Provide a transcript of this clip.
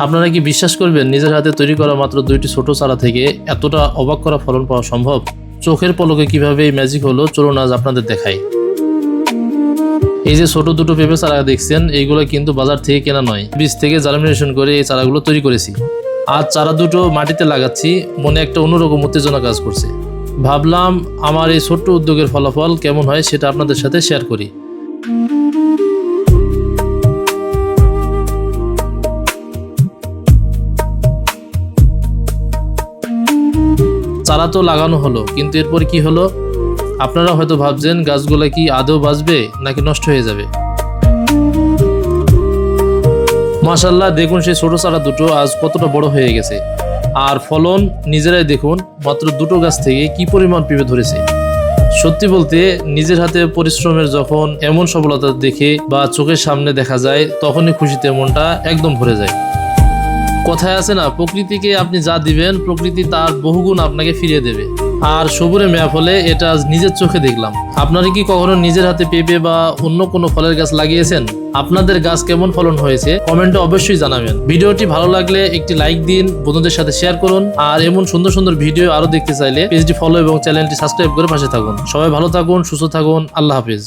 আপনারা কি বিশ্বাস করবেন নিজের হাতে তৈরি করা মাত্র 2টি ছোট চারা থেকে এতটা অবাক করা ফলন পাওয়া সম্ভব? চোখের পলকে কিভাবে এই ম্যাজিক হলো চলুন আজ আপনাদের দেখাই। এই যে ছোট দুটো পেঁপে চারা দেখছেন, এইগুলো কিন্তু বাজার থেকে কেনা নয়, বীজ থেকে জার্মিনেশন করে এই চারাগুলো তৈরি করেছি। আজ চারা দুটো মাটিতে লাগাচ্ছি, মনে একটা অন্যরকম উত্তেজনা কাজ করছে। ভাবলাম আমার এই ছোট্ট উদ্যোগের ফলাফল কেমন হয় সেটা আপনাদের সাথে শেয়ার করি। চারা তো লাগানো হলো, কিন্তু এরপর কি হলো? আপনারা হয়তো ভাবছেন গাছগুলো কি আদৌ বাঁচবে নাকি নষ্ট হয়ে যাবে। মাশাআল্লাহ, দেখুন সেই ছোট চারা দুটো আজ কতটা বড় হয়ে গেছে। আর ফলন নিজেরাই দেখুন, মাত্র দুটো গাছ থেকে কি পরিমাণ পেঁপে ধরেছে। সত্যি বলতে নিজের হাতে পরিশ্রমের যখন এমন সফলতা দেখে বা চোখের সামনে দেখা যায়, তখনই খুশিতে মনটা একদম ভরে যায়। কথায় আছে না, প্রকৃতিকে আপনি যা দিবেন প্রকৃতি তার বহুগুণ আপনাকে ফিরিয়ে দেবে। আর সবুরে মেয়া ফলে এটা আজ নিজের চোখে দেখলাম। আপনারা কি কখনো নিজের হাতে পেঁপে বা অন্য কোনো ফলের গাছ লাগিয়েছেন? আপনাদের গাছ কেমন ফলন হয়েছে কমেন্টে অবশ্যই জানাবেন। ভিডিওটি ভালো লাগলে একটি লাইক দিন, বন্ধুদের সাথে শেয়ার করুন। আর এমন সুন্দর সুন্দর ভিডিও আরো দেখতে চাইলে পেজটি ফলো এবং চ্যানেলটি সাবস্ক্রাইব করে পাশে থাকুন। সবাই ভালো থাকুন, সুস্থ থাকুন, আল্লাহ হাফিজ।